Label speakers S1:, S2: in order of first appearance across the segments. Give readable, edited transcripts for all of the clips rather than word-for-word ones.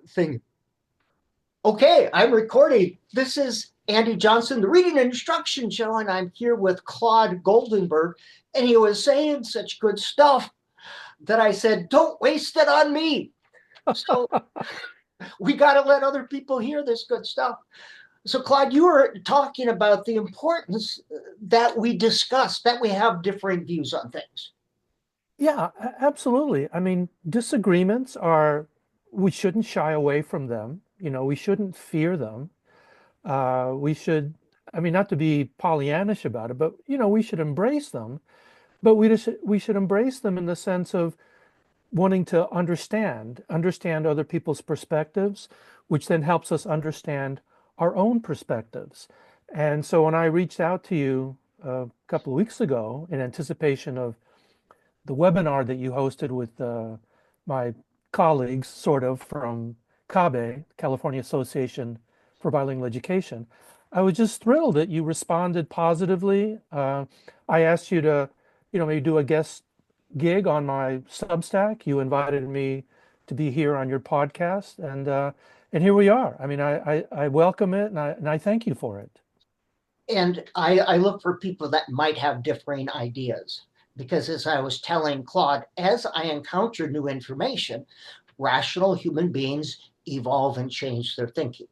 S1: thing. Okay, I'm recording. This is Andy Johnson, the Reading and Instruction Show, and I'm here with Claude Goldenberg. And he was saying such good stuff that I said, don't waste it on me. So we got to let other people hear this good stuff. So, Claude, you were talking about the importance that we discuss, that we have differing views on things.
S2: Yeah, absolutely. I mean, disagreements are, we shouldn't shy away from them. We shouldn't fear them. We should, I mean, not to be Pollyannish about it, but, we should embrace them. But we should embrace them in the sense of wanting to understand other people's perspectives, which then helps us understand our own perspectives. And so when I reached out to you a couple of weeks ago in anticipation of the webinar that you hosted with my colleagues, sort of from CABE, California Association for Bilingual Education, I was just thrilled that you responded positively. I asked you to, maybe do a guest gig on my Substack. You invited me to be here on your podcast, and here we are. I mean, I welcome it, and I thank you for it.
S1: And I look for people that might have differing ideas. Because as I was telling Claude, as I encounter new information, rational human beings evolve and change their thinking.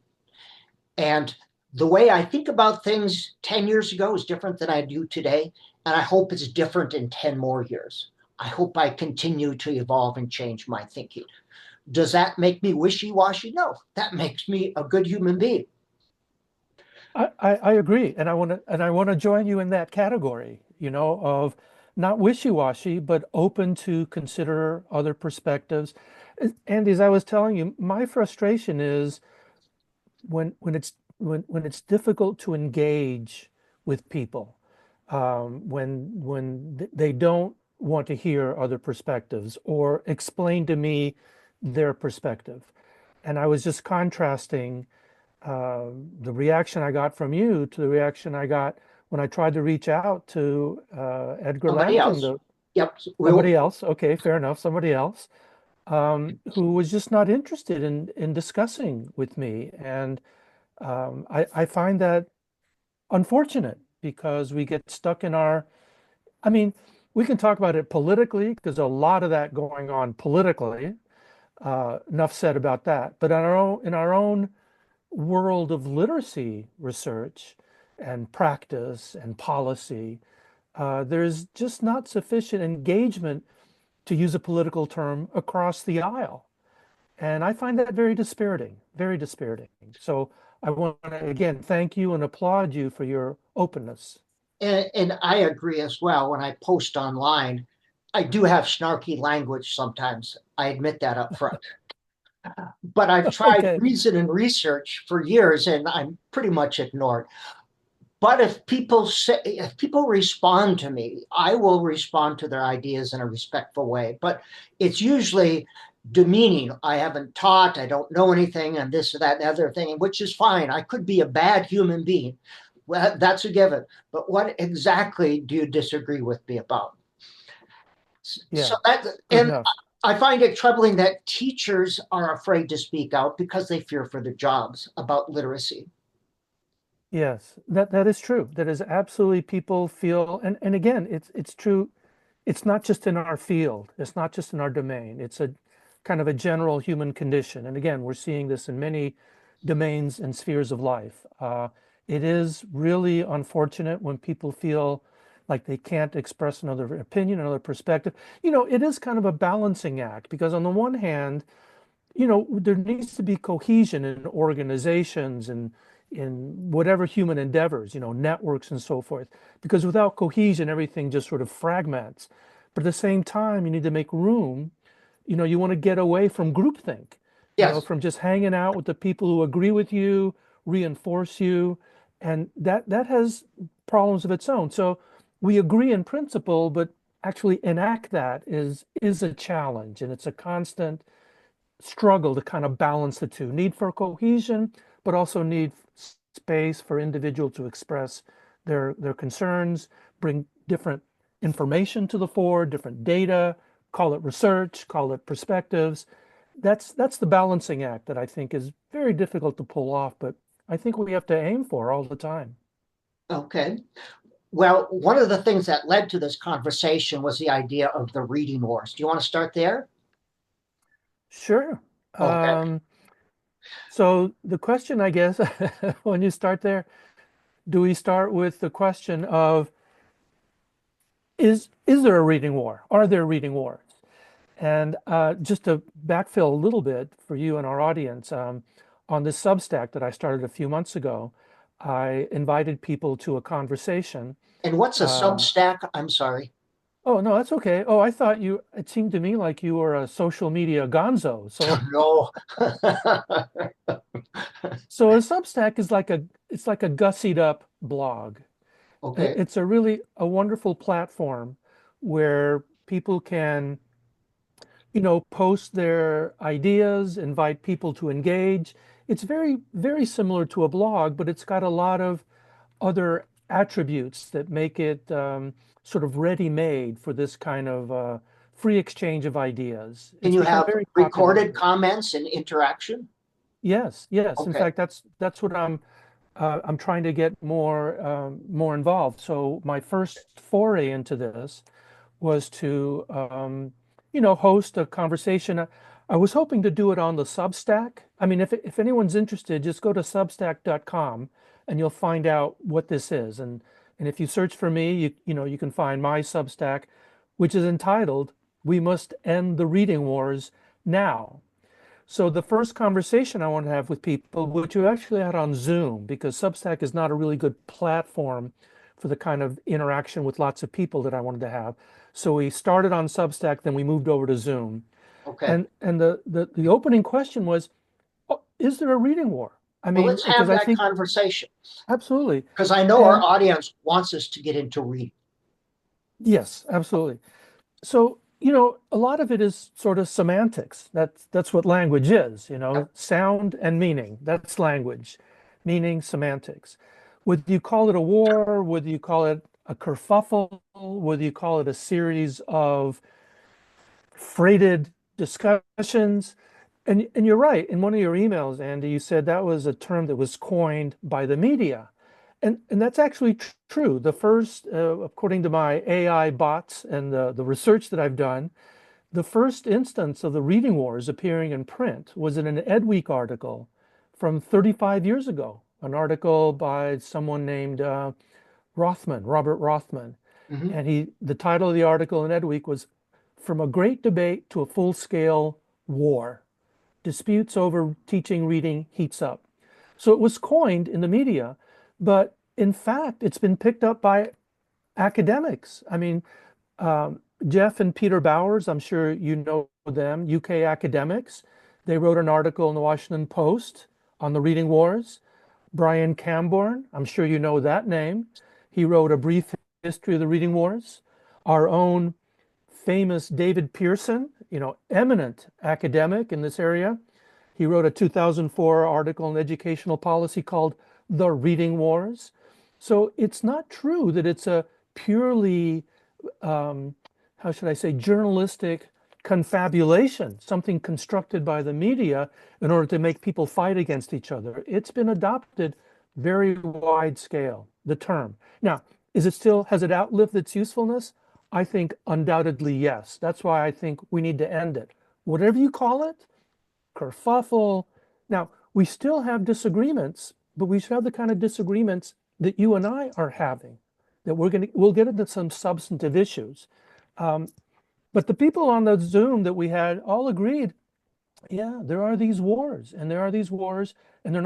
S1: And the way I think about things 10 years ago is different than I do today. And I hope it's different in 10 more years. I hope I continue to evolve and change my thinking. Does that make me wishy-washy? No, that makes me a good human being.
S2: I agree, and I want to join you in that category, of not wishy-washy, but open to consider other perspectives. And as I was telling you, my frustration is when it's difficult to engage with people, when they don't want to hear other perspectives or explain to me their perspective. And I was just contrasting the reaction I got from you to the reaction I got when I tried to reach out to Edgar
S1: Somebody
S2: Lambton,
S1: else. Yep.
S2: somebody else. Okay, fair enough, somebody else, who was just not interested in discussing with me. And I find that unfortunate because we get stuck in I mean, we can talk about it politically because a lot of that going on politically. Enough said about that. But in our own world of literacy research and practice and policy, there's just not sufficient engagement, to use a political term, across the aisle. And I find that very dispiriting, very dispiriting. So I want to again thank you and applaud you for your openness.
S1: And I agree as well. When I post online, I do have snarky language sometimes. I admit that up front. But I've tried
S2: Okay.
S1: reason and research for years and I'm pretty much ignored. But if people respond to me, I will respond to their ideas in a respectful way. But it's usually demeaning. I haven't taught, I don't know anything, and this or that and the other thing, which is fine. I could be a bad human being. Well, that's a given. But what exactly do you disagree with me about? So
S2: Yeah.
S1: that,
S2: Good
S1: and
S2: enough.
S1: I find it troubling that teachers are afraid to speak out because they fear for their jobs about literacy.
S2: Yes, that is true. That is absolutely, people feel, and again, it's true. It's not just in our field. It's not just in our domain. It's a kind of a general human condition. And again, we're seeing this in many domains and spheres of life. It is really unfortunate when people feel like they can't express another opinion, another perspective. It is kind of a balancing act because on the one hand, there needs to be cohesion in organizations and in whatever human endeavors, networks and so forth. Because without cohesion, everything just sort of fragments. But at the same time, you need to make room. You want to get away from groupthink,
S1: Yes.
S2: from just hanging out with the people who agree with you, reinforce you, and that has problems of its own. So we agree in principle, but actually enact that is a challenge, and it's a constant struggle to kind of balance the two. Need for cohesion, but also need space for individual to express their concerns, bring different information to the fore, different data, call it research, call it perspectives. that's the balancing act that I think is very difficult to pull off, but I think we have to aim for all the time.
S1: Okay. Well, one of the things that led to this conversation was the idea of the reading wars. Do you want to start there?
S2: Sure.
S1: Okay.
S2: Um, so the question, I guess, when you start there, do we start with the question of is there a reading war? Are there reading wars? And just to backfill a little bit for you and our audience, on this Substack that I started a few months ago, I invited people to a conversation.
S1: And what's a
S2: Um,
S1: Substack? I'm sorry.
S2: oh, no, that's okay. Oh, I thought it seemed to me like you were a social media gonzo.
S1: No.
S2: So a Substack is it's like a gussied up blog.
S1: Okay.
S2: It's a really a wonderful platform where people can post their ideas, invite people to engage. It's very, very similar to a blog, but it's got a lot of other attributes that make it sort of ready-made for this kind of free exchange of ideas.
S1: Can
S2: It's
S1: you
S2: become
S1: have
S2: very popular
S1: recorded
S2: here.
S1: comments and interaction?
S2: Yes, yes. In
S1: Okay.
S2: fact, that's what I'm trying to get more involved. So my first foray into this was to host a conversation. I was hoping to do it on the Substack. I mean, if anyone's interested, just go to substack.com and you'll find out what this is. And if you search for me, you can find my Substack, which is entitled "We Must End the Reading Wars Now." So the first conversation I want to have with people, which we actually had on Zoom, because Substack is not a really good platform for the kind of interaction with lots of people that I wanted to have. So we started on Substack, then we moved over to Zoom.
S1: Okay.
S2: And the opening question was, oh, is there a reading war? I
S1: Well,
S2: mean,
S1: let's
S2: because
S1: have
S2: I
S1: that
S2: think
S1: conversation
S2: absolutely.
S1: because I know our
S2: And
S1: audience wants us to get into reading.
S2: yes, absolutely. So, a lot of it is sort of semantics. That's what language is,
S1: Yep.
S2: sound and meaning. That's language, meaning, semantics. Whether you call it a war, whether you call it a kerfuffle, whether you call it a series of freighted discussions. And you're right. In one of your emails, Andy, you said that was a term that was coined by the media. And that's actually true. The first, according to my AI bots and the research that I've done, the first instance of the reading wars appearing in print was in an Ed Week article from 35 years ago, an article by someone named Robert Rothman.
S1: Hmm.
S2: And the title of the article in Ed Week was "From a Great Debate to a Full-Scale War. Disputes over teaching reading heats up." So it was coined in the media, but in fact, it's been picked up by academics. I mean, Jeff and Peter Bowers, I'm sure you know them, UK academics. They wrote an article in the Washington Post on the reading wars. Brian Camborne, I'm sure you know that name. He wrote a brief history of the reading wars. Our own famous David Pearson, eminent academic in this area. He wrote a 2004 article on educational policy called "The Reading Wars." So it's not true that it's a purely, um, how should I say, journalistic confabulation, something constructed by the media in order to make people fight against each other. It's been adopted very wide scale, the term. Now, has it outlived its usefulness? I think undoubtedly yes. That's why I think we need to end it. Whatever you call it, kerfuffle. Now, we still have disagreements, but we should have the kind of disagreements that you and I are having, that we'll get into some substantive issues. Um, but the people on the Zoom that we had all agreed, yeah, there are these wars, and there are these wars, and they're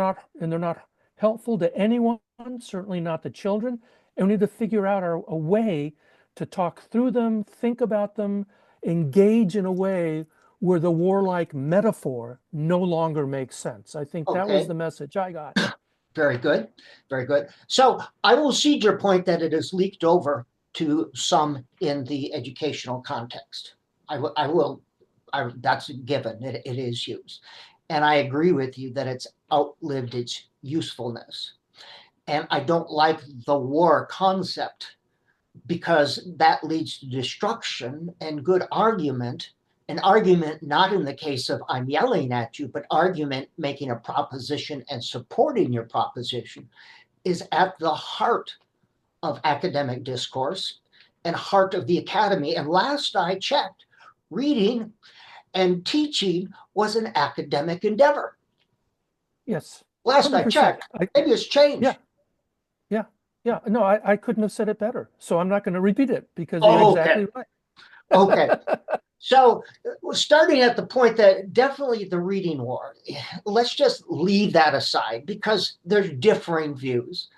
S2: not helpful to anyone, certainly not the children. And we need to figure out a way to talk through them, think about them, engage in a way where the warlike metaphor no longer makes sense. I think that was
S1: Okay.
S2: the message I got.
S1: Very good. Very good. So I will cede your point that it is leaked over to some in the educational context. I will, that's a given. It is used. And I agree with you that it's outlived its usefulness. And I don't like the war concept because that leads to destruction and good argument an argument, not in the case of I'm yelling at you, but argument making a proposition and supporting your proposition, is at the heart of academic discourse and heart of the academy. And last I checked, reading and teaching was an academic endeavor.
S2: Yes,
S1: Last I
S2: 100%.
S1: checked, maybe it's changed.
S2: Yeah, yeah, yeah. No, I couldn't have said it better. So I'm not going to repeat it because you're
S1: Oh, okay.
S2: exactly right.
S1: Okay. So, starting at the point that definitely the reading war, let's just leave that aside because there's differing views.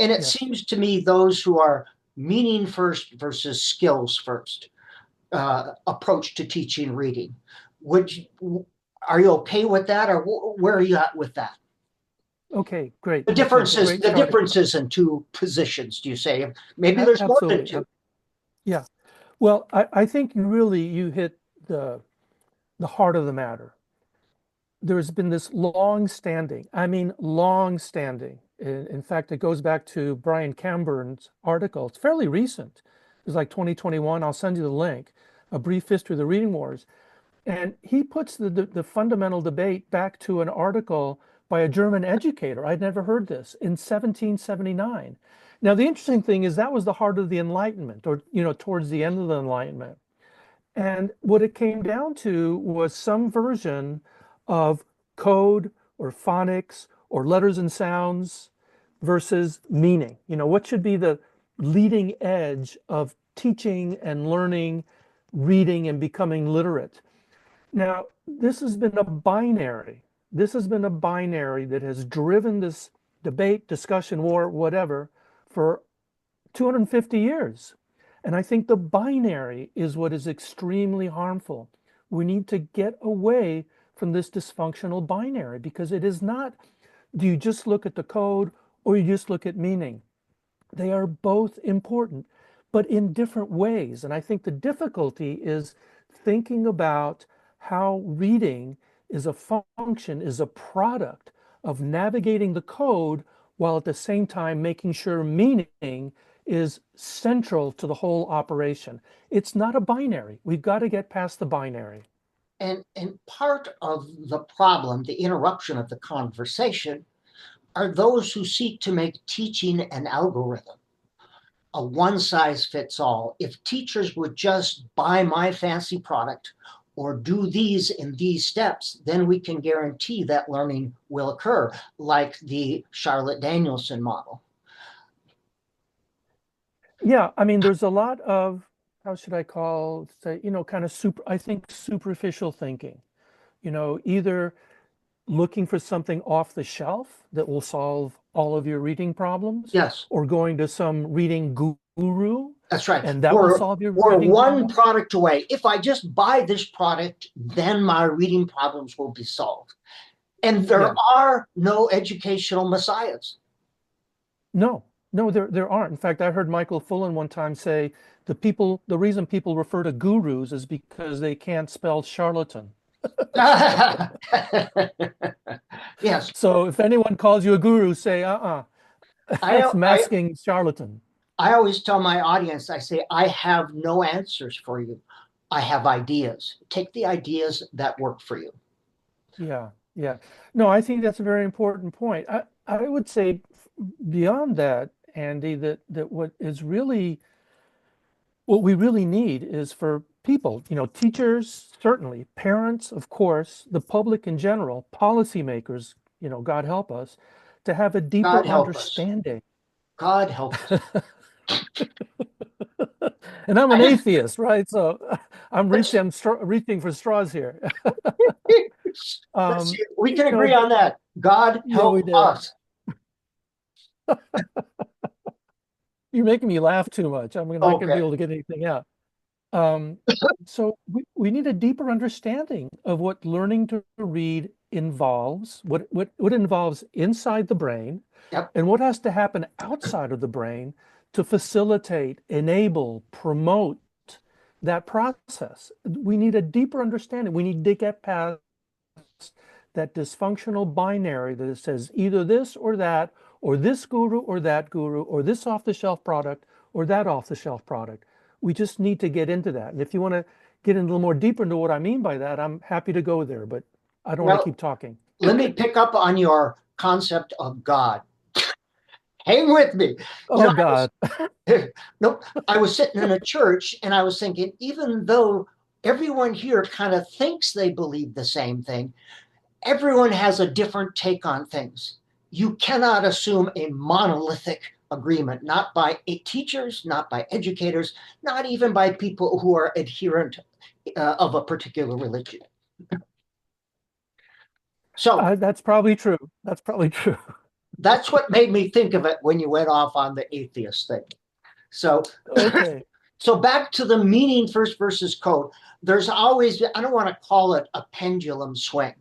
S1: And it
S2: Yes.
S1: seems to me those who are meaning first versus skills first approach to teaching reading. Are you okay with that, or where are you at with that?
S2: Okay, great.
S1: The
S2: That's a
S1: differences,
S2: great
S1: the
S2: starting point.
S1: differences in two positions. Do you say maybe there's more than
S2: Absolutely.
S1: two?
S2: Yeah. Well, I think you hit the heart of the matter. There's been this long standing. In fact, it goes back to Brian Camburn's article. It's fairly recent. It's like 2021. I'll send you the link, A Brief History of the Reading Wars. And he puts the fundamental debate back to an article by a German educator. I'd never heard this in 1779. Now, the interesting thing is that was the heart of the Enlightenment, or, towards the end of the Enlightenment. And what it came down to was some version of code or phonics or letters and sounds versus meaning. What should be the leading edge of teaching and learning, reading and becoming literate? Now, this has been a binary. This has been a binary that has driven this debate, discussion, war, whatever, for 250 years. And I think the binary is what is extremely harmful. We need to get away from this dysfunctional binary because it is not, do you just look at the code or you just look at meaning? They are both important, but in different ways. And I think the difficulty is thinking about how reading is a function, is a product of navigating the code while at the same time making sure meaning is central to the whole operation. It's not a binary. We've got to get past the binary.
S1: And part of the problem, the interruption of the conversation, are those who seek to make teaching an algorithm, a one size fits all. If teachers would just buy my fancy product or do these in these steps, then we can guarantee that learning will occur, like the Charlotte Danielson model.
S2: Yeah, I mean, there's a lot of, how should I call, say, kind of I think superficial thinking, either looking for something off the shelf that will solve all of your reading problems,
S1: Yes,
S2: or going to some reading guru
S1: that's right.
S2: and that will
S1: We're,
S2: solve your
S1: we're
S2: reading
S1: one
S2: problems.
S1: product away. If I just buy this product, then my reading problems will be solved. And there
S2: Yeah.
S1: are no educational messiahs.
S2: No, no, there aren't. In fact, I heard Michael Fullan one time say the reason people refer to gurus is because they can't spell charlatan.
S1: Yes,
S2: So if anyone calls you a guru, say,
S1: I,
S2: that's
S1: I
S2: masking charlatan.
S1: I always tell my audience, I say, I have no answers for you. I have ideas. Take the ideas that work for you.
S2: Yeah, yeah. No, I think that's a very important point. I would say beyond that, Andy, that what we really need is for people, teachers, certainly, parents, of course, the public in general, policymakers, God help us, to have a
S1: God
S2: deeper
S1: help us.
S2: understanding.
S1: God help us.
S2: And I'm
S1: I
S2: an
S1: just,
S2: atheist, right? So I'm
S1: let's,
S2: reaching for straws here.
S1: let's
S2: Um,
S1: see, we can
S2: no,
S1: agree on that. God
S2: yeah,
S1: help
S2: we did.
S1: us.
S2: You're making me laugh too much. I'm not going to be
S1: Okay.
S2: able to get anything out. Um, so we need a deeper understanding of what learning to read involves, what involves inside the brain,
S1: Yep.
S2: and what has to happen outside of the brain to facilitate, enable, promote that process. We need a deeper understanding. We need to get past that dysfunctional binary that says either this or this guru or that guru, or this off-the-shelf product or that off-the-shelf product. We just need to get into that. And if you want to get in a little more deeper into what I mean by that, I'm happy to go there, but I don't want to
S1: Well,
S2: keep talking.
S1: let me pick up on your concept of God. Hang with me. You
S2: Oh
S1: know,
S2: God.
S1: nope. I was sitting in a church and I was thinking, even though everyone here kind of thinks they believe the same thing, everyone has a different take on things. You cannot assume a monolithic agreement, not by teachers, not by educators, not even by people who are adherent of a particular religion. So
S2: That's probably true. That's probably true.
S1: that's what made me think of it when you went off on the atheist thing. So,
S2: Okay.
S1: so back to the meaning first versus code. There's always, I don't want to call it a pendulum swing,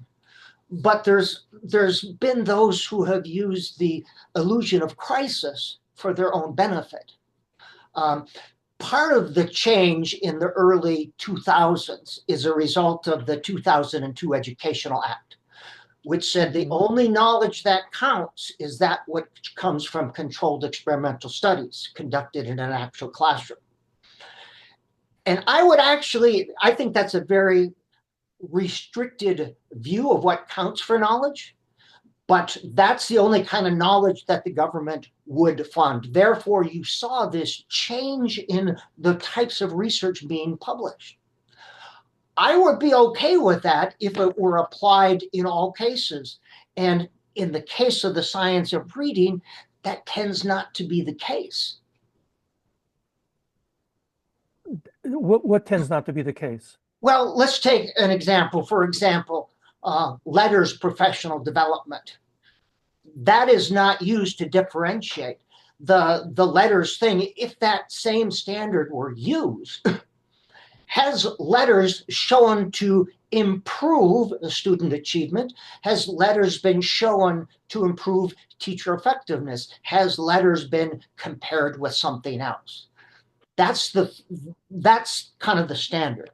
S1: but there's been those who have used the illusion of crisis for their own benefit. Um, Part of the change in the early 2000s is a result of the 2002 Educational Act, which said the
S2: Mhm.
S1: only knowledge that counts is that which comes from controlled experimental studies conducted in an actual classroom. And I think that's a very restricted view of what counts for knowledge, but that's the only kind of knowledge that the government would fund. Therefore, you saw this change in the types of research being published. I would be okay with that if it were applied in all cases. And in the case of the science of reading, that tends not to be the case.
S2: What tends not to be the case?
S1: Well, let's take an example. For example, letters professional development. That is not used to differentiate the letters thing. If that same standard were used, has letters shown to improve student achievement? Has letters been shown to improve teacher effectiveness? Has letters been compared with something else? That's the that's kind of the standard.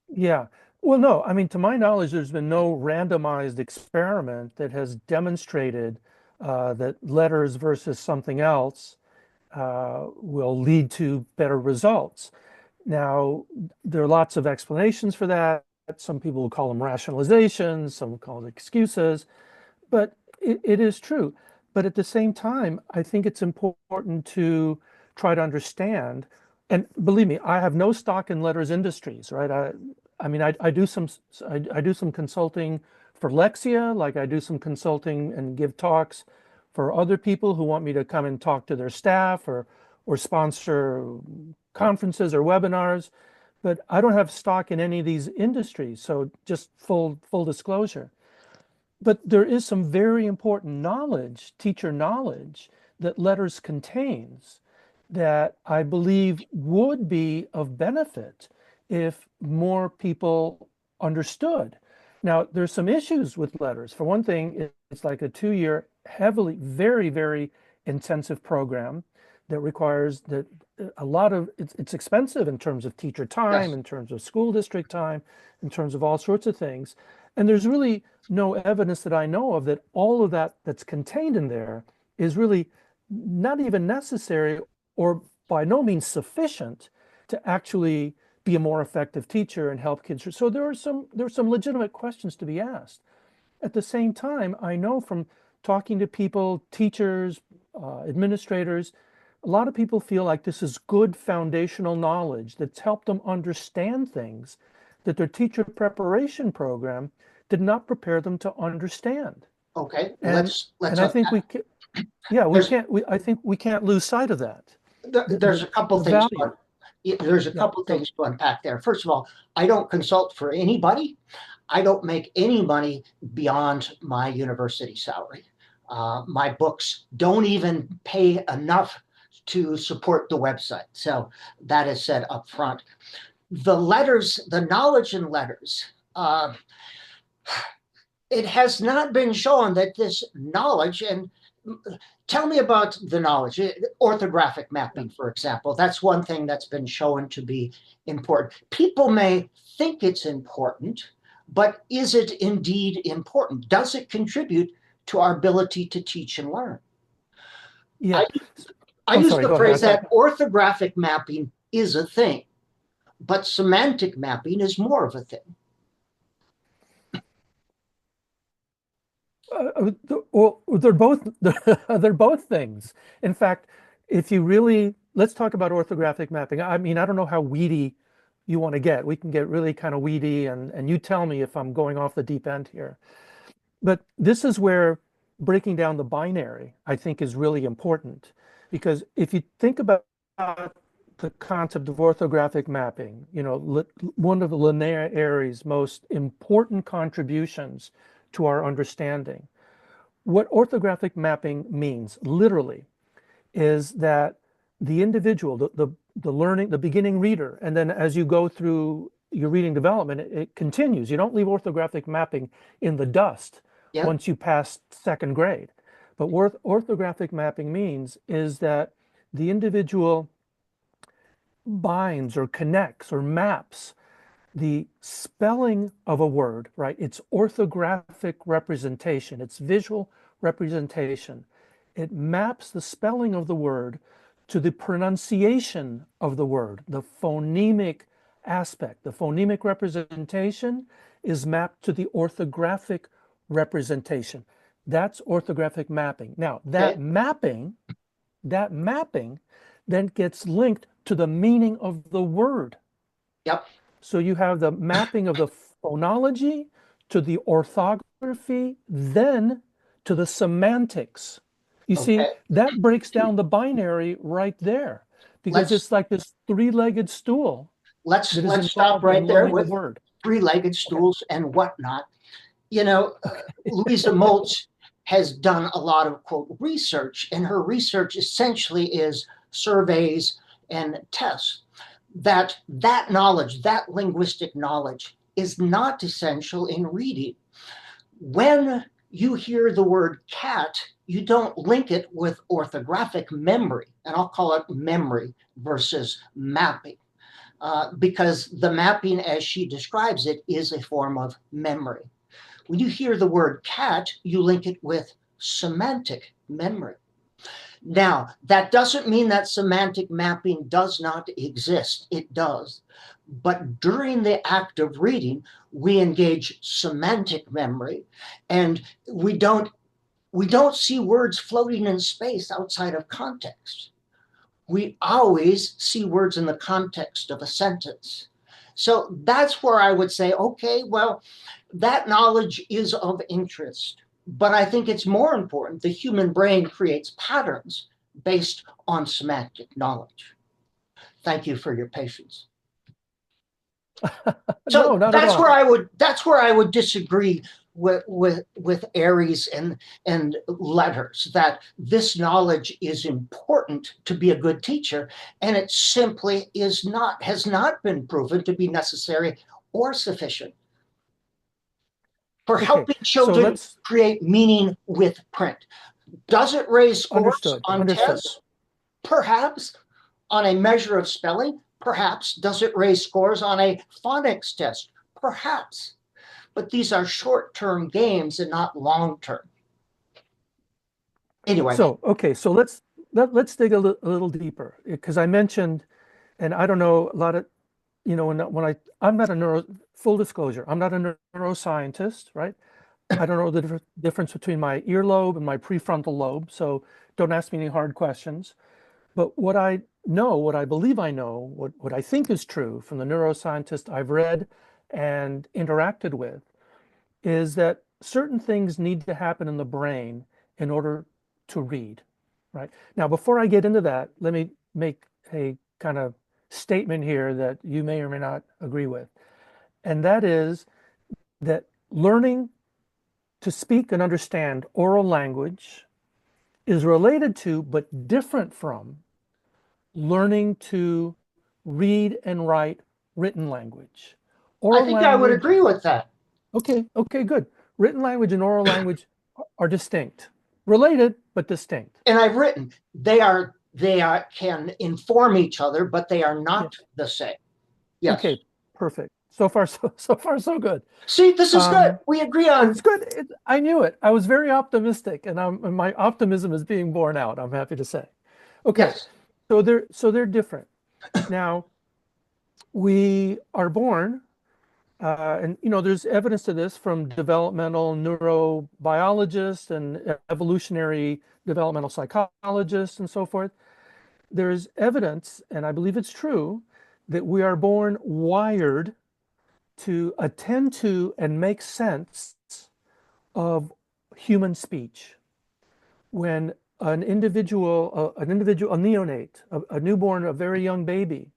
S2: Yeah. Well, no, I mean, to my knowledge, there's been no randomized experiment that has demonstrated that letters versus something else will lead to better results. Now, there are lots of explanations for that. Some people will call them rationalizations, some will call them excuses, but it is true. But at the same time, I think it's important to try to understand. And believe me, I have no stock in letters industries, right? I mean, I do some consulting for Lexia, like I do some consulting and give talks for other people who want me to come and talk to their staff or sponsor conferences or webinars. But I don't have stock in any of these industries, so just full disclosure. But there is some very important knowledge, teacher knowledge, that letters contains that I believe would be of benefit if more people understood. Now, there's some issues with letters. For one thing, it's like a 2 year, heavily, very intensive program that requires that a lot of it's expensive in terms of teacher time,
S1: Yes.
S2: in terms of school district time, in terms of all sorts of things. And there's really no evidence that I know of that all of that that's contained in there is really not even necessary or by no means sufficient to actually be a more effective teacher and help kids. So there are some legitimate questions to be asked. At the same time, I know from talking to people, teachers, administrators, a lot of people feel like this is good foundational knowledge that's helped them understand things that their teacher preparation program did not prepare them to understand.
S1: Okay.
S2: And
S1: Let's
S2: and I think
S1: unpack.
S2: we can, yeah, we
S1: There's
S2: can't, I think we can't lose sight of that.
S1: there's a couple
S2: The
S1: things
S2: value.
S1: there's a
S2: Yeah,
S1: couple
S2: go.
S1: things to unpack there. First of all, I don't consult for anybody. I don't make any money beyond my university salary. My books don't even pay enough to support the website. So that is said up front. The letters, the knowledge in letters, it has not been shown that this knowledge, and tell me about the knowledge, orthographic
S2: Yeah.
S1: mapping, for example. That's one thing that's been shown to be important. People may think it's important, but is it indeed important? Does it contribute to our ability to teach and learn?
S2: Yeah.
S1: I, I
S2: I'm
S1: use
S2: sorry,
S1: the
S2: go ahead.
S1: phrase that orthographic mapping is a thing. but semantic mapping is more of a thing.
S2: Well, they're both they're both things. In fact, if you really let's talk about orthographic mapping. I mean, I don't know how weedy you want to get. We can get really kind of weedy, and you tell me if I'm going off the deep end here. But this is where breaking down the binary, I think, is really important. Because if you think about the concept of orthographic mapping, one of Linnaeus' most important contributions to our understanding, what orthographic mapping means, literally, is that the individual, the learning, the beginning reader, and then as you go through your reading development, it continues. You don't leave orthographic mapping in the dust
S1: Yeah.
S2: once you pass second grade. But what orthographic mapping means is that the individual binds or connects or maps the spelling of a word, right? Its orthographic representation, its visual representation. It maps the spelling of the word to the pronunciation of the word, the phonemic aspect. The phonemic representation is mapped to the orthographic representation. That's orthographic mapping. Now,
S1: Okay.
S2: that mapping then gets linked to the meaning of the word.
S1: Yep.
S2: So you have the mapping of the phonology to the orthography, then to the semantics. You see,
S1: Okay.
S2: that breaks down the binary right there because
S1: Let's
S2: it's like this three-legged stool
S1: let's
S2: that is
S1: let's stop
S2: involved
S1: right
S2: in
S1: there
S2: learning a
S1: with
S2: word.
S1: three-legged
S2: Okay.
S1: stools and whatnot. You know, Louisa Moats has done a lot of quote research, and her research essentially is surveys and tests. That knowledge, that linguistic knowledge, is not essential in reading. When you hear the word cat, you don't link it with orthographic memory, and I'll call it memory versus mapping. Because the mapping, as she describes it, is a form of memory. When you hear the word cat, you link it with semantic memory. Now, that doesn't mean that semantic mapping does not exist. It does. But during the act of reading, we engage semantic memory, and we don't see words floating in space outside of context. We always see words in the context of a sentence. So that's where I would say, okay, well, that knowledge is of interest. But I think it's more important. The human brain creates patterns based on semantic knowledge. Thank you for your patience.
S2: No,
S1: So
S2: not at all.
S1: that's where I would disagree with Aries and letters, that this knowledge is important to be a good teacher, and it simply is not, has not been proven to be necessary or sufficient for
S2: Okay,
S1: helping
S2: so
S1: children
S2: let's
S1: create meaning with print. Does it raise scores on
S2: understood.
S1: tests? Perhaps. On a measure of spelling? Perhaps. Does it raise scores on a phonics test? Perhaps. But these are short-term games and not long-term. Anyway,
S2: So, okay, so let's dig a little deeper because I mentioned, and I don't know a lot of, I'm not a full disclosure, I'm not a neuroscientist, right? I don't know the difference between my earlobe and my prefrontal lobe, so don't ask me any hard questions. But what I know, what I believe I know, what I think is true from the neuroscientist I've read and interacted with is that certain things need to happen in the brain in order to read, right? Now, before I get into that, let me make a kind of statement here that you may or may not agree with. And that is that learning to speak and understand oral language is related to, but different from, learning to read and write written language.
S1: I
S2: Oral
S1: think I would
S2: language,
S1: agree with that.
S2: okay, good. Written language and oral language are distinct, related, but distinct.
S1: And I've written they are can inform each other, but they are
S2: Yeah.
S1: not the same. Yes.
S2: Okay, perfect. So far so good.
S1: See, this is good.
S2: Um,
S1: We agree on.
S2: it's good. I knew it. I was very optimistic, and my optimism is being borne out, I'm happy to say. Okay,
S1: Yes.
S2: so they're different. Now, We are born, and there's evidence to this from developmental neurobiologists and evolutionary developmental psychologists and so forth. There's evidence, and I believe it's true, that we are born wired to attend to and make sense of human speech. When a neonate, a newborn, a very young baby,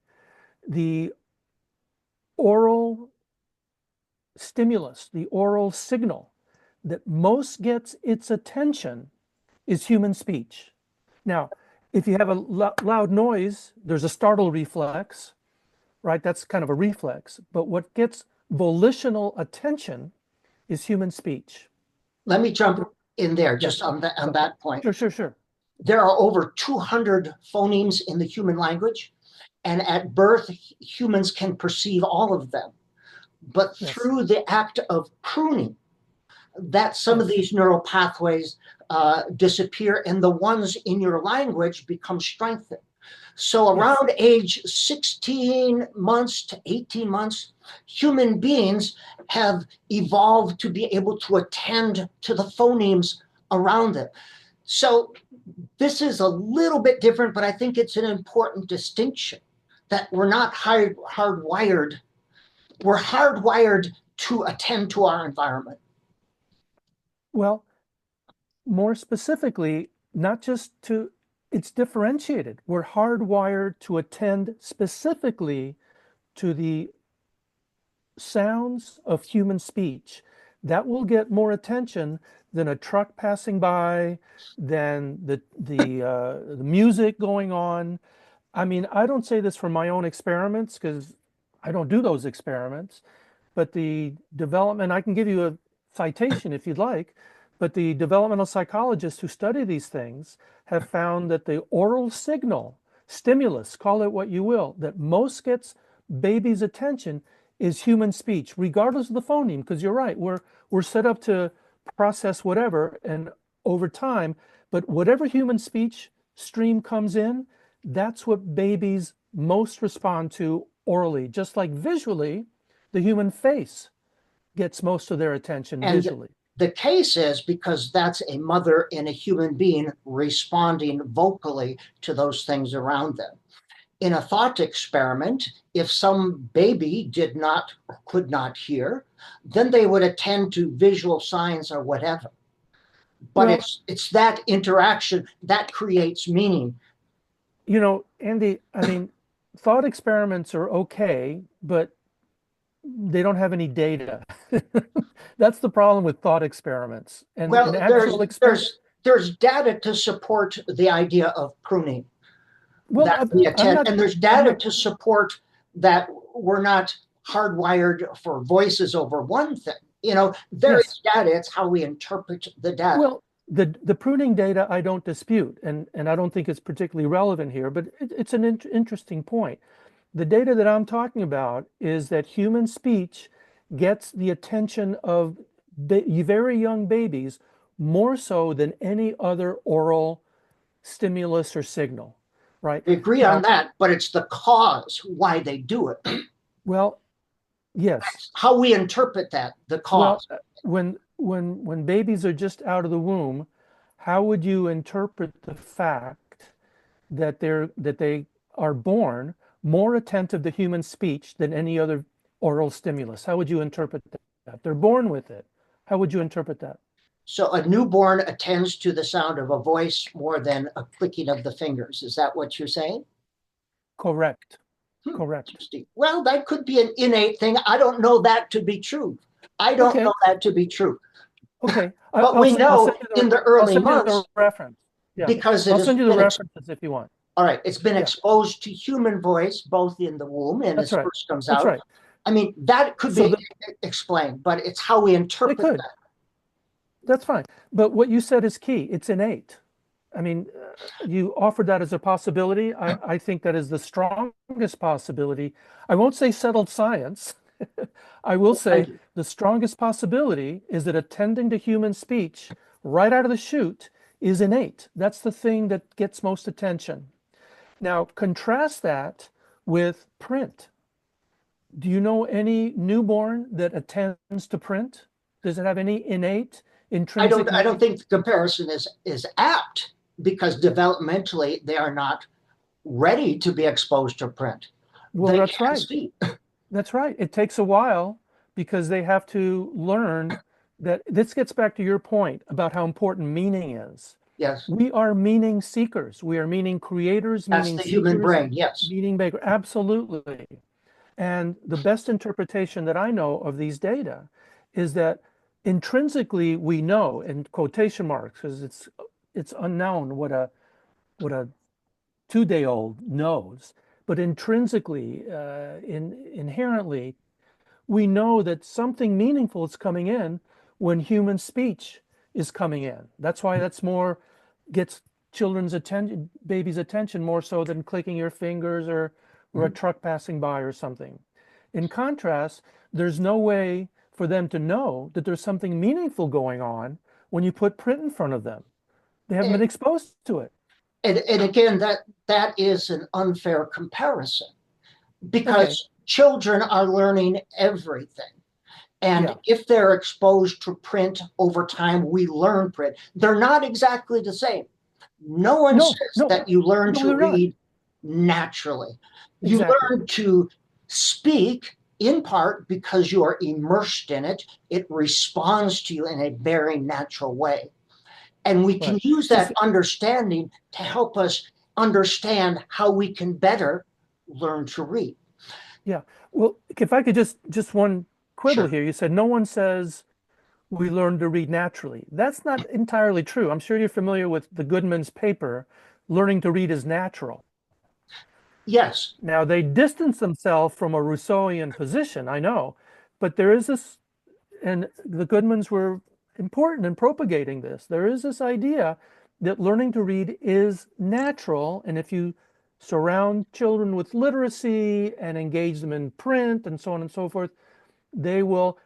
S2: the oral stimulus, the oral signal that most gets its attention is human speech. Now, if you have a loud noise, there's a startle reflex, right? That's kind of a reflex. But what gets volitional attention is human speech.
S1: Let me jump in there just
S2: Yes.
S1: on that point.
S2: Sure, sure, sure.
S1: There are over 200 phonemes in the human language, and at birth, humans can perceive all of them. But
S2: Yes.
S1: through the act of pruning, that some of
S2: Yes.
S1: these neural pathways disappear and the ones in your language become strengthened. So
S2: Yes.
S1: around age 16 months to 18 months, human beings have evolved to be able to attend to the phonemes around them. So this is a little bit different, but I think it's an important distinction that we're not hardwired. We're hardwired to attend to our environment.
S2: Well, more specifically, not just to, it's differentiated. We're hardwired to attend specifically to the sounds of human speech. That will get more attention than a truck passing by, than the music going on. I mean, I don't say this from my own experiments because I don't do those experiments, but the development, I can give you a citation if you'd like, but the developmental psychologists who study these things have found that the oral signal, stimulus, call it what you will, that most gets babies' attention is human speech, regardless of the phoneme, because you're right, we're set up to process whatever and over time, but whatever human speech stream comes in, that's what babies most respond to orally, just like visually, the human face gets most of their attention
S1: And
S2: visually.
S1: the case is because that's a mother and a human being responding vocally to those things around them. In a thought experiment, if some baby did not or could not hear, then they would attend to visual signs or whatever. But
S2: Well,
S1: it's that interaction that creates meaning.
S2: Andy, I mean, thought experiments are okay, but they don't have any data. That's the problem with thought experiments. And an
S1: Well,
S2: actual experiment,
S1: there's data to support the idea of pruning
S2: well,
S1: that we
S2: I'm
S1: attend,
S2: not,
S1: and there's
S2: I'm
S1: data
S2: not,
S1: to support that we're not hardwired for voices over one thing. There
S2: yes.
S1: is data. It's how we interpret the data.
S2: Well, the pruning data I don't dispute, and I don't think it's particularly relevant here, but it's an interesting point. The data that I'm talking about is that human speech gets the attention of very young babies more so than any other oral stimulus or signal, right?
S1: We agree on
S2: Now,
S1: that, but it's the cause why they do it.
S2: well, yes.
S1: How we interpret that, the
S2: Well,
S1: cause.
S2: when babies are just out of the womb, how would you interpret the fact that they are born more attentive to human speech than any other oral stimulus? How would you interpret that? They're born with it. How would you interpret that?
S1: So a newborn attends to the sound of a voice more than a clicking of the fingers. Is that what you're saying?
S2: Correct. Correct.
S1: Interesting. Well, that could be an innate thing. I don't know that to be true. I don't know
S2: Okay.
S1: that to be true.
S2: Okay.
S1: But we
S2: I'll
S1: know
S2: send you
S1: in the
S2: I'll
S1: early
S2: send you the
S1: months,
S2: reference. Yeah.
S1: because it
S2: I'll
S1: has
S2: send you the
S1: been
S2: references if you want.
S1: all right, it's been
S2: Yeah.
S1: exposed to human voice both in the womb and
S2: That's
S1: as
S2: right.
S1: first comes
S2: That's
S1: out.
S2: right.
S1: I mean, that could
S2: So
S1: be explained, but it's how we
S2: it
S1: interpret
S2: could.
S1: that.
S2: That's fine. But what you said is key. It's innate. I mean, you offered that as a possibility. I think that is the strongest possibility. I won't say settled science. I will
S1: Thank
S2: say
S1: you.
S2: the strongest possibility is that attending to human speech right out of the chute is innate. That's the thing that gets most attention. Now, contrast that with print. Do you know any newborn that attends to print? Does it have any innate, intrinsic
S1: I don't
S2: motivation?
S1: think the comparison is apt because developmentally they are not ready to be exposed to print.
S2: Well,
S1: They
S2: that's
S1: can't
S2: right.
S1: see.
S2: That's right. It takes a while because they have to learn that this gets back to your point about how important meaning is.
S1: Yes,
S2: We are meaning seekers. We are meaning creators,
S1: that's
S2: meaning
S1: the human
S2: seekers,
S1: brain. Yes.
S2: meaning makers. Absolutely. And the best interpretation that I know of these data is that intrinsically we know, in quotation marks, because it's unknown what a 2-day old knows, but intrinsically, inherently, we know that something meaningful is coming in when human speech is coming in. That's why that's more gets children's attention, babies' attention more so than clicking your fingers or a
S1: Mhm.
S2: truck passing by or something. In contrast, there's no way for them to know that there's something meaningful going on when you put print in front of them. They haven't been exposed to it.
S1: And again, that is an unfair comparison
S2: Okay.
S1: because children are learning everything. And
S2: Yeah.
S1: if they're exposed to print over time, we learn print. They're not exactly the same. No one
S2: No,
S1: says
S2: no,
S1: that you learn
S2: no,
S1: to
S2: they're not.
S1: read naturally. You
S2: Exactly.
S1: learn to speak in part because you are immersed in it. It responds to you in a very natural way. And we can
S2: Right.
S1: use
S2: Just
S1: that understanding to help us understand how we can better learn to read.
S2: yeah. Well, if I could just one quibble
S1: Sure.
S2: here. You said no one says we learn to read naturally. That's not entirely true. I'm sure you're familiar with the Goodman's paper, Learning to Read is Natural.
S1: Yes.
S2: Now, they distance themselves from a Rousseauian position, I know, but there is this, and the Goodmans were important in propagating this. There is this idea that learning to read is natural, and if you surround children with literacy and engage them in print and so on and so forth, they will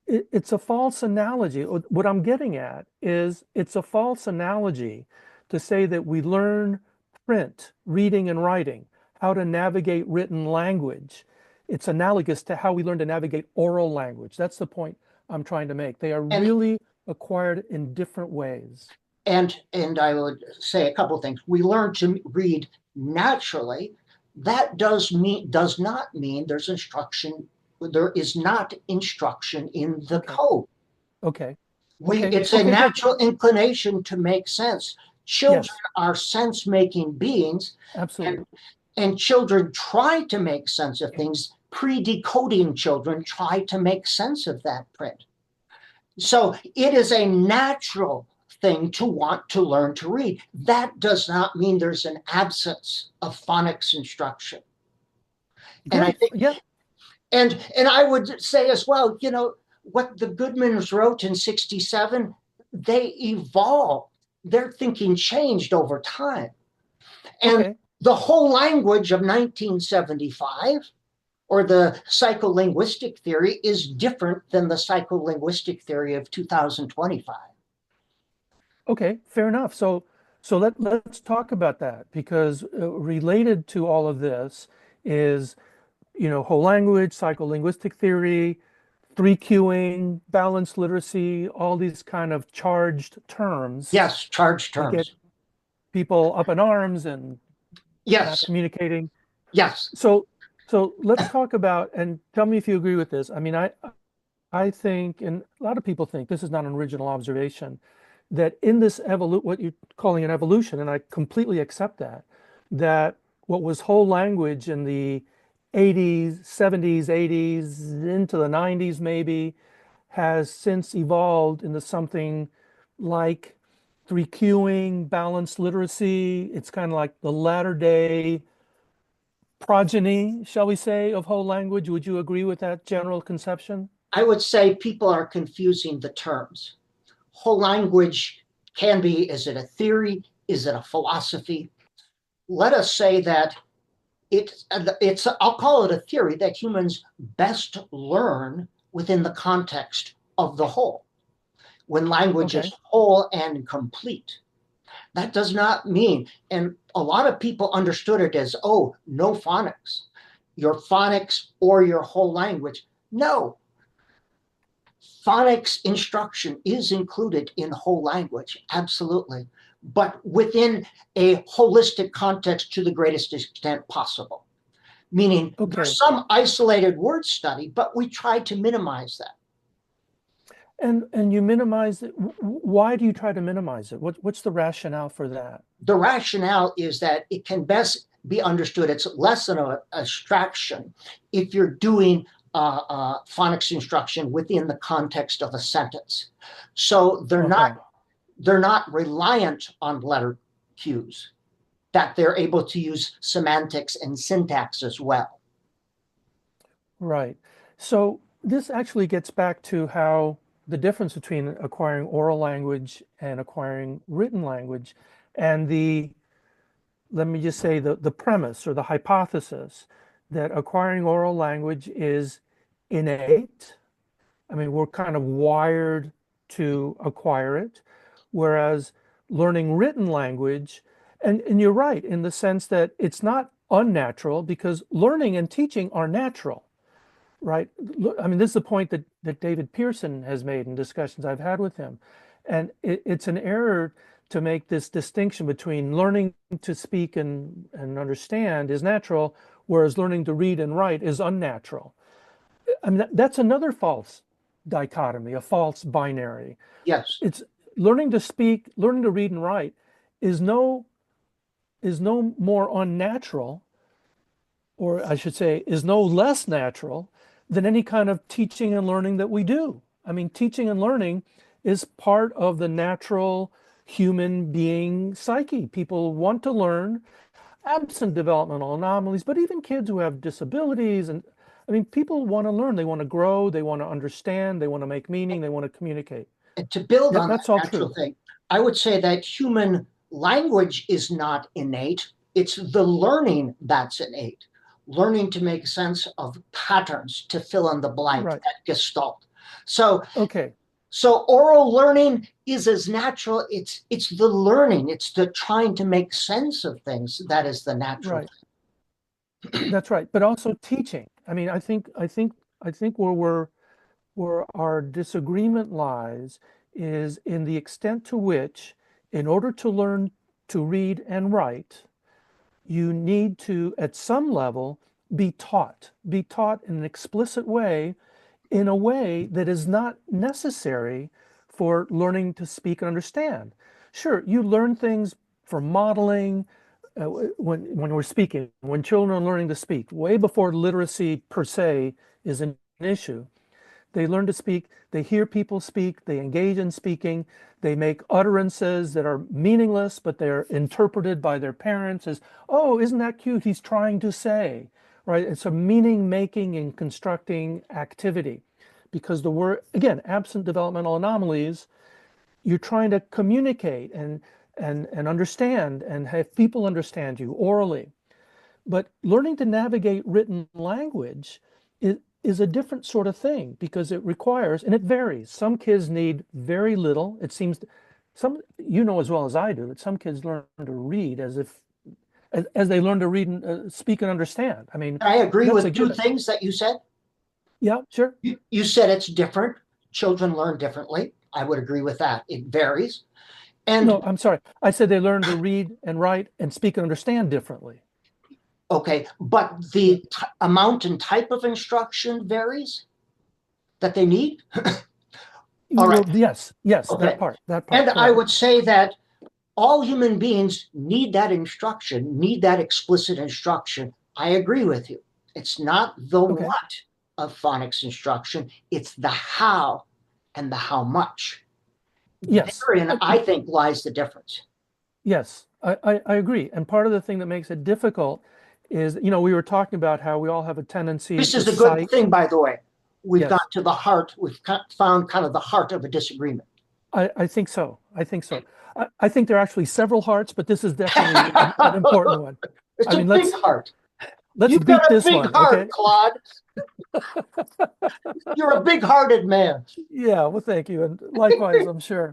S2: it's a false analogy. What I'm getting at is it's a false analogy to say that we learn print, reading and writing, how to navigate written language. It's analogous to how we learn to navigate oral language. That's the point I'm trying to make. They are
S1: And
S2: really acquired in different ways.
S1: and I would say a couple of things. We learn to read naturally. That does not mean there's instruction. There is not instruction in the
S2: Okay.
S1: code.
S2: Okay.
S1: We
S2: Okay.
S1: It's a
S2: Okay, good.
S1: natural inclination to make sense. Children
S2: Yes,
S1: are sense-making beings,
S2: absolutely.
S1: and and children try to make sense of things. Pre-decoding children try to make sense of that print. So it is a natural thing to want to learn to read. That does not mean there's an absence of phonics instruction. And I
S2: Good.
S1: think,
S2: Yeah.
S1: and I would say as well, what the Goodmans wrote in 67, they evolved. Their thinking changed over time. And
S2: Okay.
S1: the whole language of 1975 or the psycholinguistic theory is different than the psycholinguistic theory of 2025.
S2: Okay, fair enough. So let's talk about that because related to all of this is, whole language, psycholinguistic theory, three queuing, balanced literacy, all these kind of charged terms
S1: Yes, charged
S2: that get
S1: terms.
S2: people up in arms and not
S1: Yes,
S2: communicating.
S1: yes.
S2: So so let's talk about and tell me if you agree with this. I mean, I think, and a lot of people think this is not an original observation, that in this what you're calling an evolution, and I completely accept that, that what was whole language in the 80s, 70s, 80s, into the 90s maybe, has since evolved into something like three queuing, balanced literacy. It's kind of like the latter day progeny, shall we say, of whole language. Would you agree with that general conception?
S1: I would say people are confusing the terms. Whole language can be, is it a theory? Is it a philosophy? Let us say that I'll call it a theory that humans best learn within the context of the whole, when language is
S2: Okay.
S1: whole and complete. That does not mean, and a lot of people understood it as, oh, no phonics. your phonics or your whole language. No, phonics instruction is included in whole language, absolutely, but within a holistic context to the greatest extent possible. Meaning
S2: Okay.
S1: there's some isolated word study, but we try to minimize that.
S2: And you minimize it. Why do you try to minimize it? What's the rationale for that?
S1: The rationale is that it can best be understood. It's less than an abstraction if you're doing phonics instruction within the context of a sentence. So
S2: Okay.
S1: they're not reliant on letter cues, that they're able to use semantics and syntax as well.
S2: Right. So this actually gets back to how the difference between acquiring oral language and acquiring written language, and let me just say, the premise or the hypothesis that acquiring oral language is innate. I mean, we're kind of wired to acquire it, whereas learning written language, and you're right in the sense that it's not unnatural, because learning and teaching are natural, right? I mean, this is the point that David Pearson has made in discussions I've had with him. And it's an error to make this distinction between learning to speak and understand is natural, whereas learning to read and write is unnatural. I mean, that's another false dichotomy, a false binary.
S1: Yes.
S2: It's learning to speak, learning to read and write is no more unnatural, or I should say, is no less natural than any kind of teaching and learning that we do. I mean, teaching and learning is part of the natural human being psyche. People want to learn, absent developmental anomalies, but even kids who have disabilities. And I mean, people want to learn, they want to grow, they want to understand, they want to make meaning, they want to communicate.
S1: And to build on that
S2: That's all
S1: natural
S2: true.
S1: thing, I would say that human language is not innate. It's the learning that's innate. Learning to make sense of patterns, to fill in the blank,
S2: Right.
S1: that gestalt. So,
S2: Okay.
S1: so oral learning is as natural. It's the learning. It's the trying to make sense of things that is the natural
S2: Right. That's right. But also teaching. I mean, I think where our disagreement lies is in the extent to which, in order to learn to read and write, you need to, at some level, be taught in an explicit way, in a way that is not necessary for learning to speak and understand. Sure, you learn things from modeling, when we're speaking, when children are learning to speak, way before literacy per se is an issue. They learn to speak, they hear people speak, they engage in speaking, they make utterances that are meaningless, but they're interpreted by their parents as, oh, isn't that cute? He's trying to say, right? It's a meaning making and constructing activity, because the word, again, absent developmental anomalies, you're trying to communicate and understand and have people understand you orally. But learning to navigate written language is a different sort of thing, because it requires, and it varies. Some kids need very little. It seems some, you know as well as I do, that some kids learn to read as they learn to read and speak and understand. I mean,
S1: I agree
S2: that's a
S1: with two
S2: given.
S1: things that you said.
S2: Yeah, sure.
S1: You said it's different. Children learn differently. I would agree with that. It varies. And
S2: No, I'm sorry. I said they learn to read and write and speak and understand differently.
S1: okay, but
S2: Yeah.
S1: the amount and type of instruction varies that they need. All right.
S2: Well, yes,
S1: Okay.
S2: that part,
S1: And I
S2: right.
S1: would say that all human beings need that instruction, need that explicit instruction. I agree with you. It's not the
S2: Okay.
S1: what of phonics instruction, it's the how and the how much.
S2: Yes.
S1: Therein, I think, lies the difference.
S2: Yes, I agree. And part of the thing that makes it difficult is, we were talking about how we all have a tendency
S1: This
S2: to
S1: is a good
S2: cite.
S1: thing, by the way. We've
S2: Yes,
S1: got to the heart, we've found kind of the heart of a disagreement.
S2: I think so. I think so. I think there are actually several hearts, but this is definitely an important one.
S1: It's
S2: I
S1: a
S2: mean,
S1: big heart.
S2: let's
S1: You've got
S2: beat
S1: a
S2: this
S1: big
S2: one,
S1: heart,
S2: okay?
S1: Claude. You're a big-hearted man.
S2: Yeah, well, thank you. And likewise, I'm sure.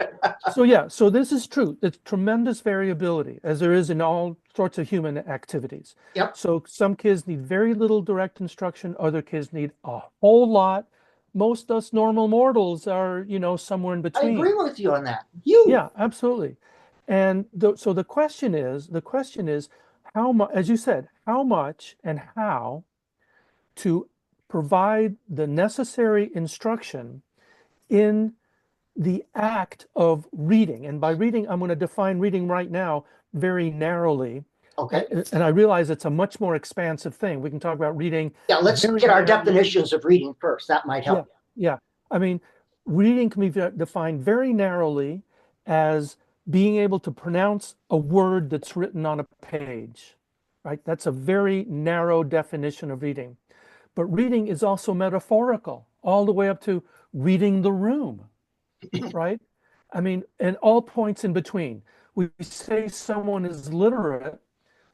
S2: So yeah, so this is true. It's tremendous variability, as there is in all sorts of human activities.
S1: Yep,
S2: So some kids need very little direct instruction, other kids need a whole lot. Most us normal mortals are, somewhere in
S1: I agree
S2: between.
S1: with you on that. You.
S2: Yeah, absolutely. And so the question is how much, as you said, how much and how to provide the necessary instruction in the act of reading. And by reading, I'm going to define reading right now very narrowly.
S1: Okay.
S2: And I realize it's a much more expansive thing. We can talk about reading
S1: Yeah, let's
S2: very
S1: get our
S2: narrowly.
S1: definitions of reading first. That might
S2: Yeah,
S1: help.
S2: yeah. I mean, reading can be defined very narrowly as being able to pronounce a word that's written on a page, right? That's a very narrow definition of reading. But reading is also metaphorical, all the way up to reading the room, right? I mean, and all points in between. We say someone is literate,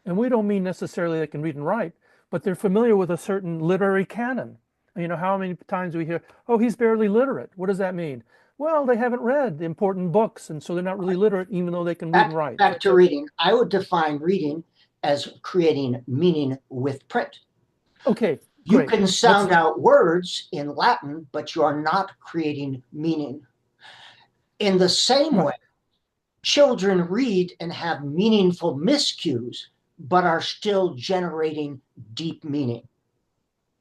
S2: and we don't mean necessarily they can read and write, but they're familiar with a certain literary canon. How many times do we hear, oh, he's barely literate? What does that mean? Well, they haven't read the important books, and so they're not really literate, even though they can read and write.
S1: Back to reading. I would define reading as creating meaning with print.
S2: Okay,
S1: You
S2: great.
S1: can
S2: Let's,
S1: sound out words in Latin, but you are not creating meaning. In the same way,
S2: right.
S1: children read and have meaningful miscues, but are still generating deep meaning.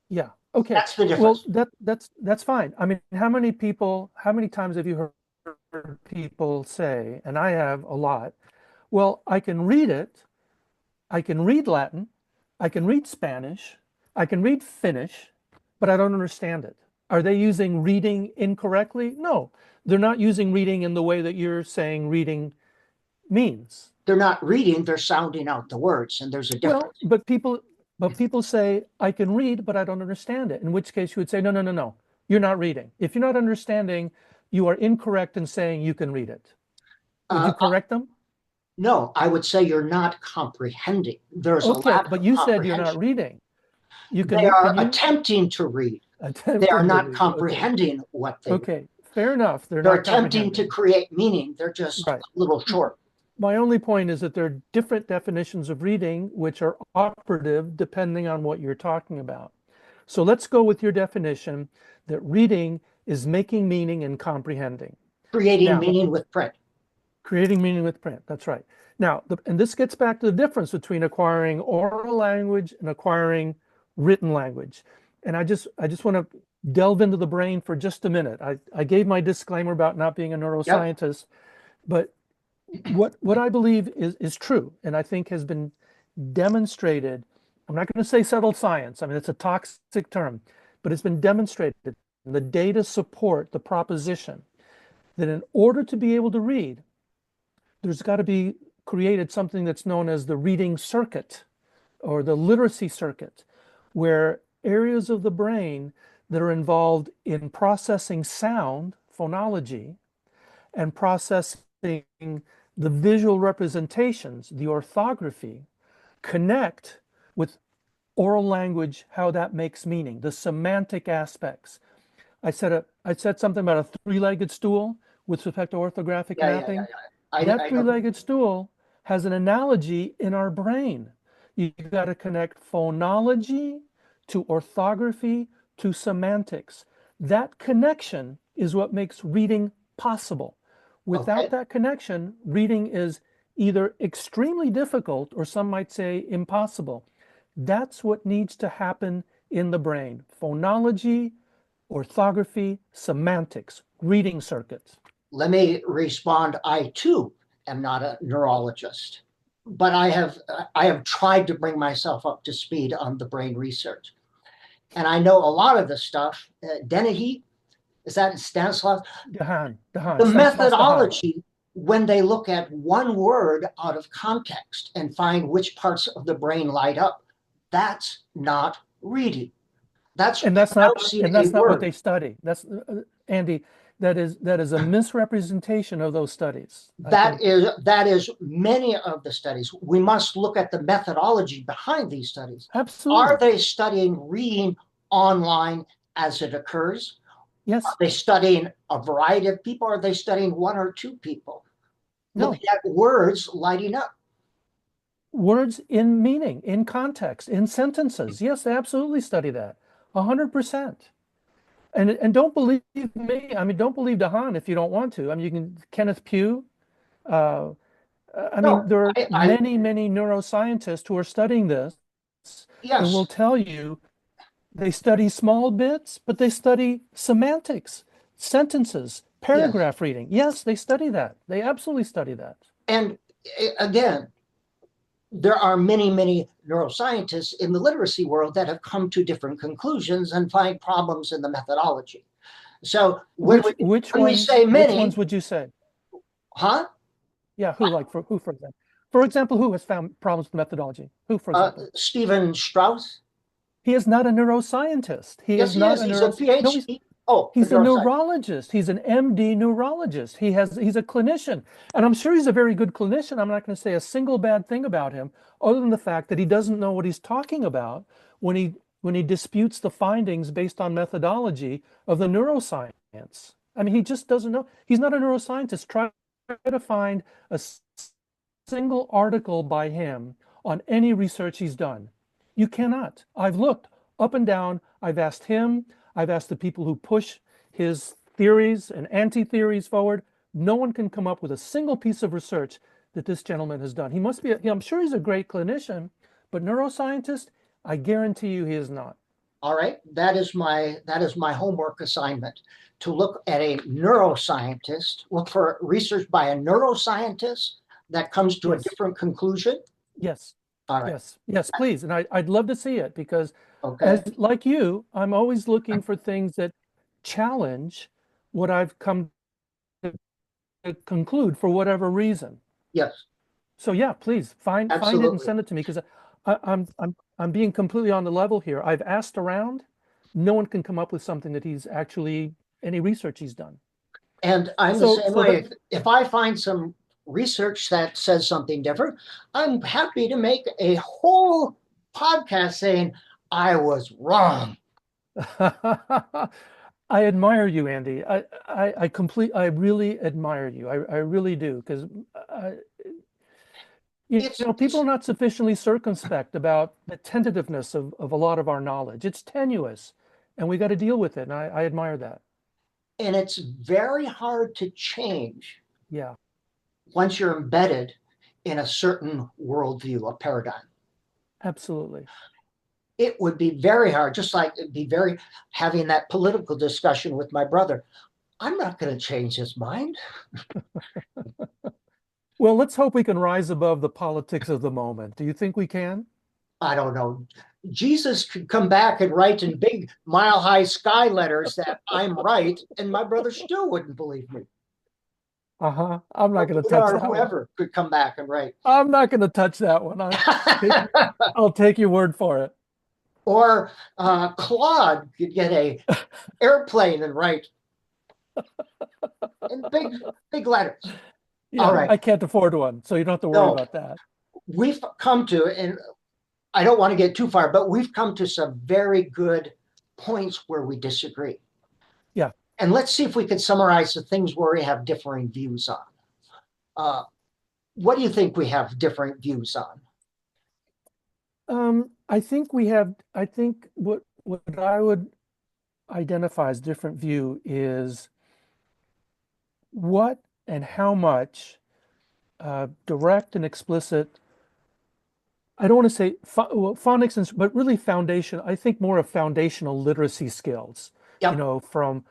S2: Yeah. Okay.
S1: That's the
S2: Well,
S1: difference.
S2: that's fine. I mean, how many times have you heard people say, and I have a lot, well, I can read it, I can read Latin, I can read Spanish, I can read Finnish, but I don't understand it. Are they using reading incorrectly? No, they're not using reading in the way that you're saying reading means.
S1: They're not reading, they're sounding out the words, and there's a
S2: Well,
S1: difference.
S2: but people say I can read, but I don't understand it. In which case you would say, no, no, no, no, you're not reading. If you're not understanding, you are incorrect in saying you can read it. Would
S1: Uh,
S2: you correct them?
S1: no, I would say you're not comprehending. There's a
S2: Okay,
S1: lack
S2: but
S1: of
S2: you said you're not
S1: comprehension.
S2: reading. You
S1: They
S2: can
S1: are
S2: you
S1: attempting to read. They are
S2: attempting to
S1: not
S2: read? Okay.
S1: comprehending what they read.
S2: Okay, fair enough. They're
S1: They're
S2: not
S1: attempting to
S2: comprehending.
S1: create meaning. They're just
S2: Right.
S1: a little short.
S2: My only point is that there are different definitions of reading which are operative depending on what you're talking about. So let's go with your definition that reading is making meaning and comprehending.
S1: Creating
S2: Now,
S1: meaning with print.
S2: creating meaning with print. That's right. Now, and this gets back to the difference between acquiring oral language and acquiring written language. And I just want to delve into the brain for just a minute. I gave my disclaimer about not being a
S1: Yep,
S2: neuroscientist, but what I believe is true, and I think has been demonstrated. I'm not going to say settled science. I mean, it's a toxic term, but it's been demonstrated. The data support the proposition that in order to be able to read, there's got to be created something that's known as the reading circuit or the literacy circuit, where areas of the brain that are involved in processing sound, phonology, and processing the visual representations, the orthography, connect with oral language, how that makes meaning, the semantic aspects. I said something about a three-legged stool with respect to orthographic
S1: yeah.
S2: mapping. That
S1: I know.
S2: three-legged stool has an analogy in our brain. You've got to connect phonology to orthography to semantics. That connection is what makes reading possible. Without
S1: Okay.
S2: that connection, reading is either extremely difficult or some might say impossible. That's what needs to happen in the brain. Phonology, orthography, semantics, reading circuits.
S1: Let me respond. I too am not a neurologist, but I have tried to bring myself up to speed on the brain research. And I know a lot of the stuff. Dennehy, is that Stanislav?
S2: Dehan,
S1: The
S2: Stanislaus Dehan.
S1: methodology, when they look at one word out of context and find which parts of the brain light up, that's not reading. That's
S2: And that's not
S1: pronouncing
S2: and
S1: a
S2: that's not what
S1: word.
S2: they study. That's Andy, that is a misrepresentation of those studies. I
S1: That
S2: think
S1: is many of the studies. We must look at the methodology behind these studies. Are
S2: absolutely.
S1: they studying reading online as it occurs? Are
S2: Yes.
S1: they studying a variety of people? Are they studying one or two people?
S2: No.
S1: Looking at words lighting up.
S2: Words in meaning, in context, in sentences. Yes, they absolutely study that. 100%. And don't believe me. I mean, don't believe DeHaan if you don't want to. I mean, you can Kenneth Pugh. Uh, I mean,
S1: No,
S2: there are
S1: I
S2: many, many neuroscientists who are studying this and will
S1: yes,
S2: tell you they study small bits, but they study semantics, sentences,
S1: yes.
S2: paragraph reading. Yes, they study that. They absolutely study that.
S1: And again, there are many, many neuroscientists in the literacy world that have come to different conclusions and find problems in the methodology. So
S2: Which
S1: when we
S2: ones?
S1: say
S2: Which ones
S1: many,
S2: would you say?
S1: huh?
S2: Yeah, who like for who, for example? For example, who has found problems with methodology? Who, for example?
S1: Stephen Strauss.
S2: He is not a neuroscientist. He
S1: Yes,
S2: is
S1: he
S2: not
S1: is.
S2: a
S1: He's a
S2: no,
S1: PhD. Oh, a
S2: he's a
S1: neuroscientist.
S2: neurologist. He's an MD neurologist. He's a clinician. And I'm sure he's a very good clinician. I'm not going to say a single bad thing about him, other than the fact that he doesn't know what he's talking about when he disputes the findings based on methodology of the neuroscience. I mean, he just doesn't know. He's not a neuroscientist. Try to find a single article by him on any research he's done. You cannot. I've looked up and down. I've asked him. I've asked the people who push his theories and anti-theories forward. No one can come up with a single piece of research that this gentleman has done. He must be, I'm sure he's a great clinician, but neuroscientist, I guarantee you he is not.
S1: All right, that is my homework assignment to look at a neuroscientist, look for research by a neuroscientist that comes to a
S2: Yes,
S1: different conclusion.
S2: yes,
S1: All right,
S2: yes, please. And I'd love to see it because
S1: okay,
S2: as like you, I'm always looking for things that challenge what I've come to conclude for whatever reason.
S1: yes,
S2: So yeah, please find it and
S1: absolutely.
S2: send it to me because I'm being completely on the level here. I've asked around. No one can come up with something that he's actually any research he's done.
S1: And I'm the
S2: So
S1: same
S2: so
S1: way.
S2: that
S1: If I find some research that says something different, I'm happy to make a whole podcast saying I was wrong.
S2: I admire you, Andy. I really admire you. I really do because you
S1: It's
S2: know people are
S1: it's
S2: not sufficiently circumspect about the tentativeness of a lot of our knowledge. It's tenuous, and we got to deal with it. And I admire that.
S1: and it's very hard to change
S2: Yeah,
S1: once you're embedded in a certain worldview, a paradigm.
S2: absolutely.
S1: It would be very hard, just like it'd be very having that political discussion with my brother. I'm not going to change his mind.
S2: Well, let's hope we can rise above the politics of the moment. Do you think we can?
S1: I don't know. Jesus could come back and write in big mile high sky letters that I'm right, and my brother still wouldn't believe me.
S2: Uh-huh. I'm not
S1: Or
S2: going to
S1: Buddha
S2: touch
S1: or
S2: that one.
S1: whoever could come back and write.
S2: I'm not going to touch that one. Take, I'll take your word for it.
S1: Or Claude could get a airplane and write in big big letters. All
S2: Yeah,
S1: right.
S2: I can't afford one, so you don't have to worry
S1: No,
S2: about that.
S1: we've come to, and I don't want to get too far, but we've come to some very good points where we disagree.
S2: Yeah.
S1: And let's see if we can summarize the things where we have differing views on. Uh, what do you think we have different views on?
S2: I think what I would identify as different view is what and how much direct and explicit, I don't want to say well, phonics, but really foundation, I think more of foundational literacy skills, you
S1: Yep.
S2: know, from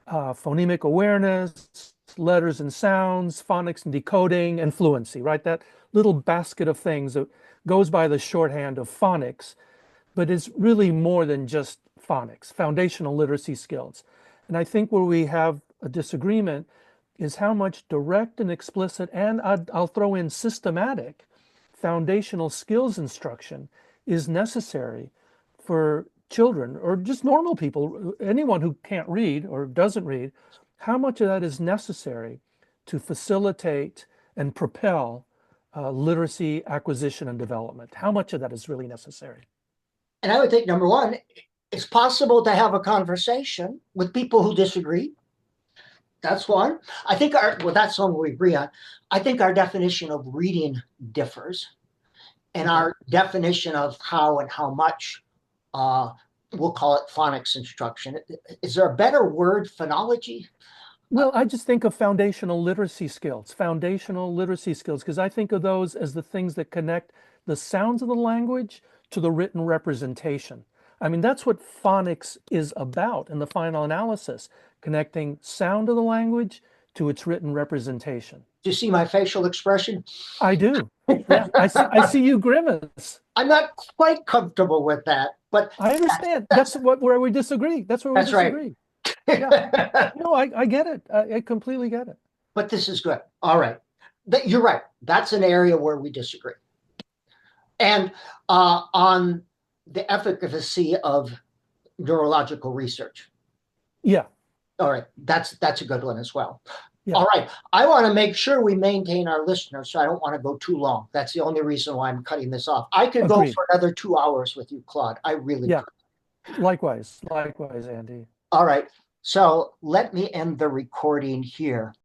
S2: phonemic awareness, letters and sounds, phonics and decoding, and fluency, right? That little basket of things that goes by the shorthand of phonics, but is really more than just phonics, foundational literacy skills. And I think where we have a disagreement is how much direct and explicit, and I'll throw in systematic, foundational skills instruction is necessary for children or just normal people, anyone who can't read or doesn't read, how much of that is necessary to facilitate and propel literacy acquisition and development? How much of that is really necessary?
S1: And I would think number one, it's possible to have a conversation with people who disagree. That's one. I think well, that's one we agree on. I think our definition of reading differs, and
S2: Okay.
S1: our definition of how and how much, uh, we'll call it phonics instruction. Is there a better word, phonology?
S2: Well, I just think of foundational literacy skills, because I think of those as the things that connect the sounds of the language to the written representation. I mean, that's what phonics is about in the final analysis, connecting sound of the language to its written representation.
S1: Do you see my facial expression?
S2: I do. Yeah, I see you grimace.
S1: I'm not quite comfortable with that, but
S2: I understand. That's where we disagree. That's where we
S1: that's right.
S2: disagree. Yeah. No, I get it. I completely get it.
S1: But this is good. All right. You're right. That's an area where we disagree. And on the efficacy of neurological research.
S2: Yeah.
S1: All right. That's a good one as well.
S2: Yeah.
S1: All right. I want to make sure we maintain our listeners, so I don't want to go too long. That's the only reason why I'm cutting this off. I could go
S2: Agreed.
S1: for another 2 hours with you, Claude. I really
S2: Yeah.
S1: could.
S2: Likewise. Likewise, Andy.
S1: All right. So let me end the recording here.